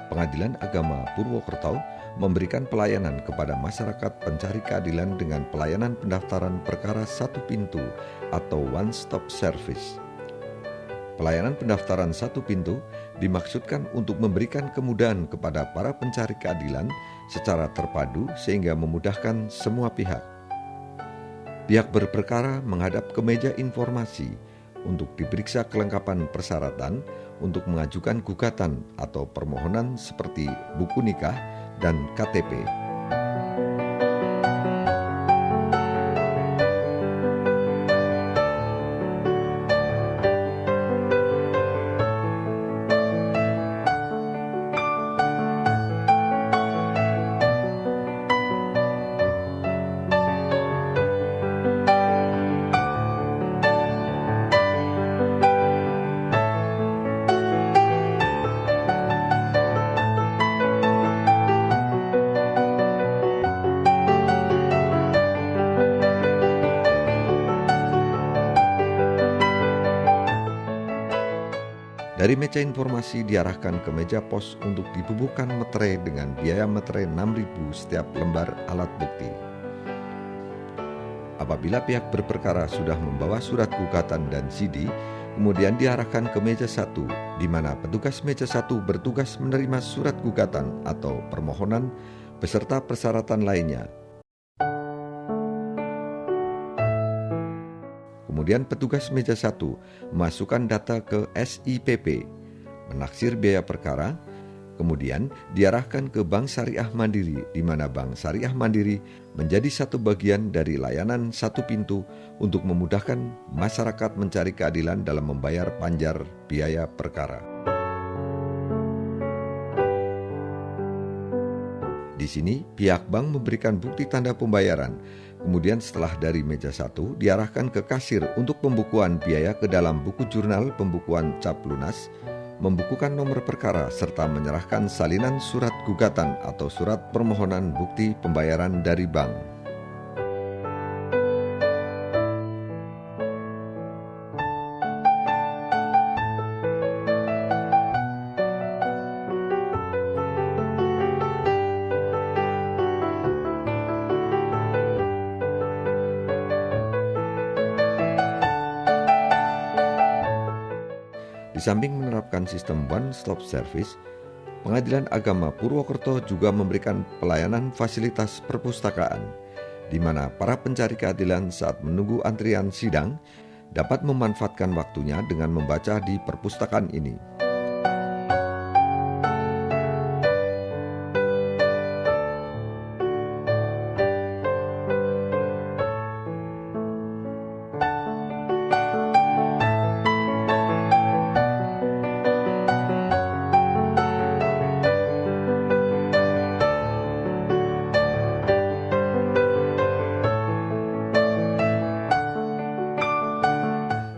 Pengadilan Agama Purwokerto memberikan pelayanan kepada masyarakat pencari keadilan dengan pelayanan pendaftaran perkara satu pintu atau one-stop service. Pelayanan pendaftaran satu pintu dimaksudkan untuk memberikan kemudahan kepada para pencari keadilan secara terpadu sehingga memudahkan semua pihak. Pihak berperkara menghadap ke meja informasi untuk diperiksa kelengkapan persyaratan untuk mengajukan gugatan atau permohonan seperti buku nikah dan KTP. Dari meja informasi diarahkan ke meja pos untuk dibubuhkan meterai dengan biaya meterai 6.000 setiap lembar alat bukti. Apabila pihak berperkara sudah membawa surat gugatan dan CD, kemudian diarahkan ke meja 1, di mana petugas meja 1 bertugas menerima surat gugatan atau permohonan beserta persyaratan lainnya. Kemudian petugas meja 1 memasukkan data ke SIPP, menaksir biaya perkara, kemudian diarahkan ke Bank Syariah Mandiri, di mana Bank Syariah Mandiri menjadi satu bagian dari layanan satu pintu untuk memudahkan masyarakat mencari keadilan dalam membayar panjar biaya perkara. Di sini, pihak bank memberikan bukti tanda pembayaran. Kemudian setelah dari meja 1 diarahkan ke kasir untuk pembukuan biaya ke dalam buku jurnal pembukuan cap lunas, membukukan nomor perkara serta menyerahkan salinan surat gugatan atau surat permohonan bukti pembayaran dari bank. Di samping menerapkan sistem one-stop service, Pengadilan Agama Purwokerto juga memberikan pelayanan fasilitas perpustakaan, di mana para pencari keadilan saat menunggu antrian sidang dapat memanfaatkan waktunya dengan membaca di perpustakaan ini.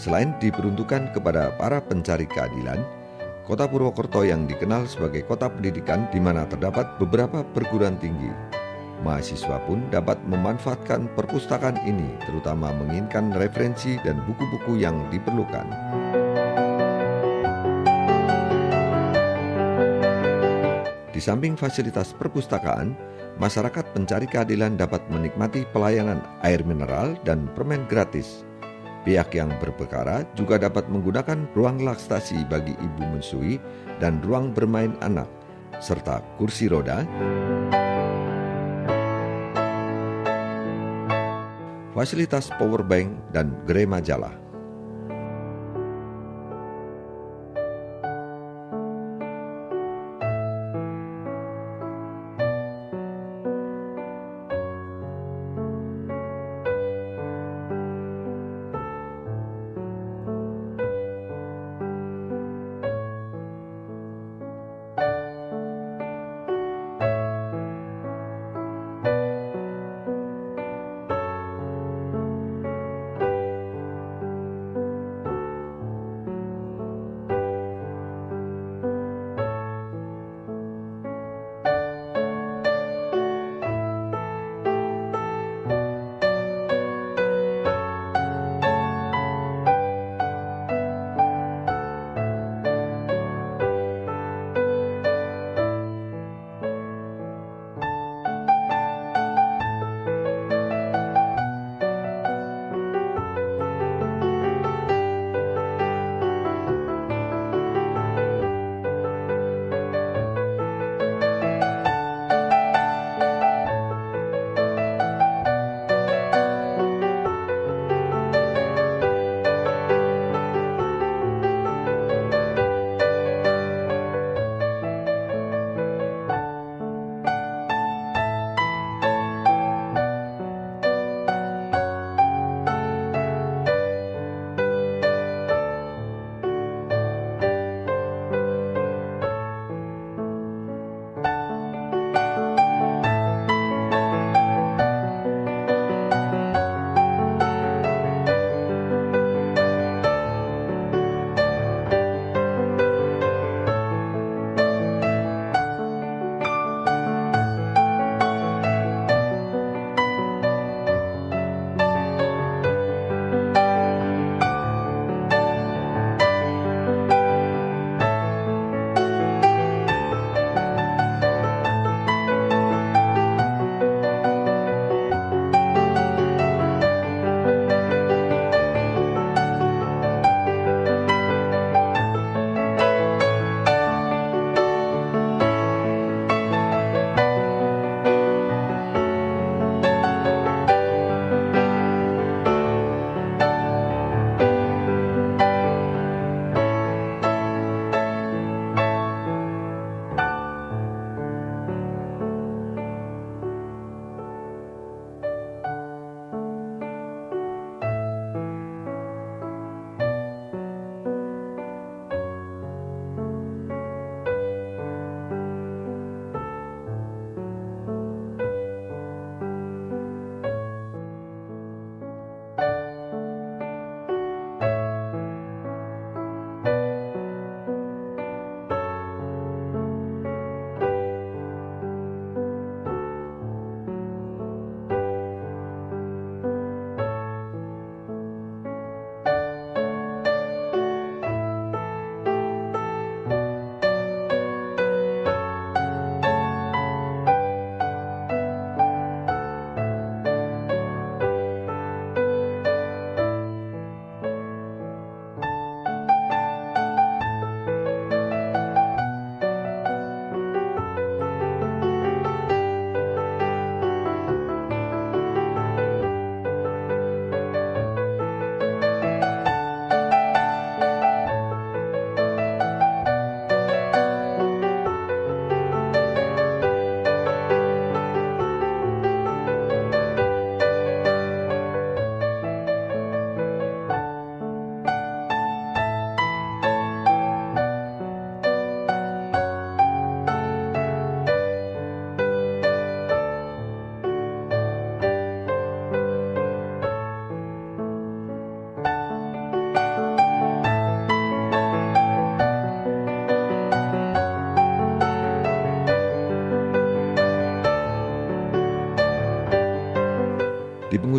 Selain diperuntukkan kepada para pencari keadilan, Kota Purwokerto yang dikenal sebagai kota pendidikan di mana terdapat beberapa perguruan tinggi. Mahasiswa pun dapat memanfaatkan perpustakaan ini, terutama menginginkan referensi dan buku-buku yang diperlukan. Di samping fasilitas perpustakaan, masyarakat pencari keadilan dapat menikmati pelayanan air mineral dan permen gratis. Pihak yang berperkara juga dapat menggunakan ruang relaksasi bagi ibu menyusui dan ruang bermain anak, serta kursi roda, fasilitas powerbank, dan gerai majalah.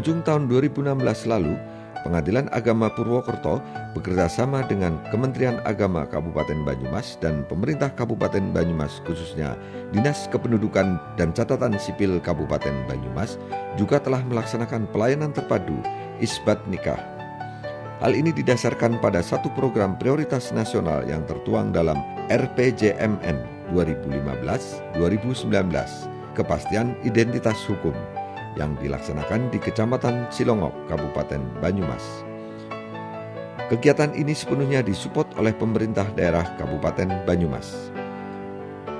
penghujung tahun 2016 lalu, Pengadilan Agama Purwokerto bekerja sama dengan Kementerian Agama Kabupaten Banyumas dan pemerintah Kabupaten Banyumas, khususnya Dinas Kependudukan dan Catatan Sipil Kabupaten Banyumas, juga telah melaksanakan pelayanan terpadu isbat nikah. Hal ini didasarkan pada satu program prioritas nasional yang tertuang dalam RPJMN 2015-2019, Kepastian Identitas Hukum, yang dilaksanakan di Kecamatan Silongok, Kabupaten Banyumas. Kegiatan ini sepenuhnya disupport oleh pemerintah daerah Kabupaten Banyumas.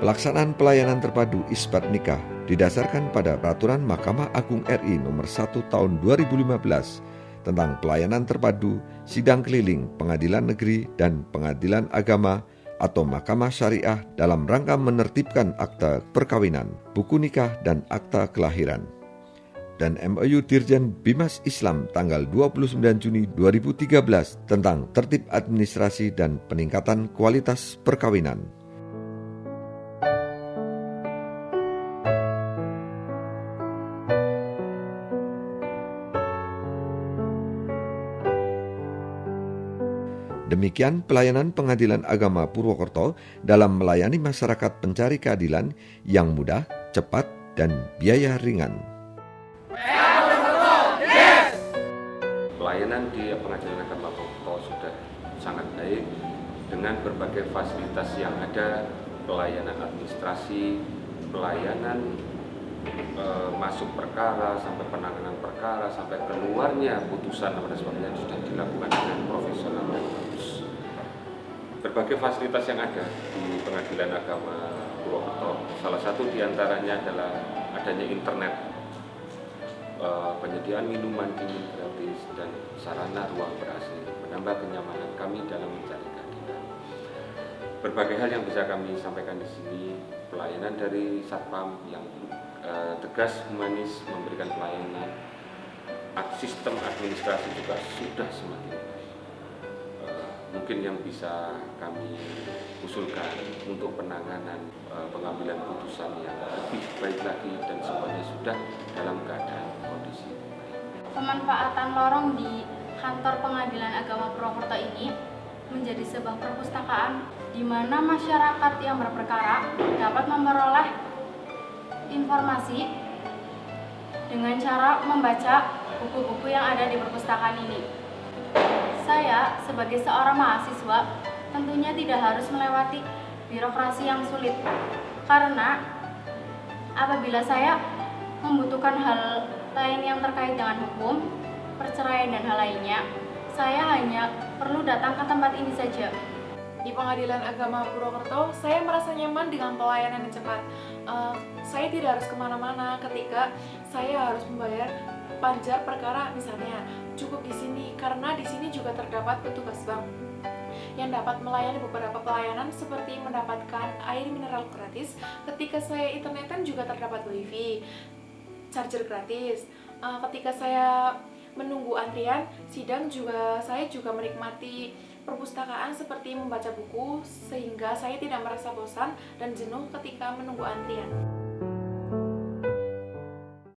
Pelaksanaan pelayanan terpadu isbat nikah didasarkan pada Peraturan Mahkamah Agung RI Nomor 1 Tahun 2015 tentang pelayanan terpadu sidang keliling pengadilan negeri dan pengadilan agama atau mahkamah syariah dalam rangka menertibkan akta perkawinan, buku nikah, dan akta kelahiran, dan MOU Dirjen Bimas Islam tanggal 29 Juni 2013 tentang tertib administrasi dan peningkatan kualitas perkawinan. Demikian pelayanan Pengadilan Agama Purwokerto dalam melayani masyarakat pencari keadilan yang mudah, cepat, dan biaya ringan. Pelayanan di Pengadilan Agama Purwokerto sudah sangat baik dengan berbagai fasilitas yang ada, pelayanan administrasi, pelayanan masuk perkara, sampai penanganan perkara, sampai keluarnya putusan pada sebabnya sudah dilakukan dengan profesional dan bagus. Berbagai fasilitas yang ada di Pengadilan Agama Purwokerto, salah satu diantaranya adalah adanya internet, penyediaan minuman dingin gratis, dan sarana ruang ber-AC, menambah kenyamanan kami dalam mencari keadilan. Berbagai hal yang bisa kami sampaikan di sini, pelayanan dari Satpam yang tegas, humanis, memberikan pelayanan, sistem administrasi juga sudah semakin baik. Mungkin yang bisa kami usulkan untuk penanganan pengambilan putusan yang lebih baik lagi dan semuanya sudah dalam keadaan kondisi baik. Pemanfaatan lorong di kantor Pengadilan Agama Purwokerto ini menjadi sebuah perpustakaan di mana masyarakat yang berperkara dapat memperoleh informasi dengan cara membaca buku-buku yang ada di perpustakaan ini. Saya sebagai seorang mahasiswa tentunya tidak harus melewati birokrasi yang sulit, karena apabila saya membutuhkan hal lain yang terkait dengan hukum, perceraian dan hal lainnya, saya hanya perlu datang ke tempat ini saja. Di Pengadilan Agama Purwokerto, saya merasa nyaman dengan pelayanan yang cepat. Saya tidak harus kemana-mana ketika saya harus membayar pajak perkara misalnya. Cukup di sini karena di sini juga terdapat petugas bank yang dapat melayani beberapa pelayanan seperti mendapatkan air mineral gratis. Ketika saya internetan juga terdapat wifi, charger gratis. Ketika saya menunggu antrian sidang juga saya juga menikmati perpustakaan seperti membaca buku sehingga saya tidak merasa bosan dan jenuh ketika menunggu antrian.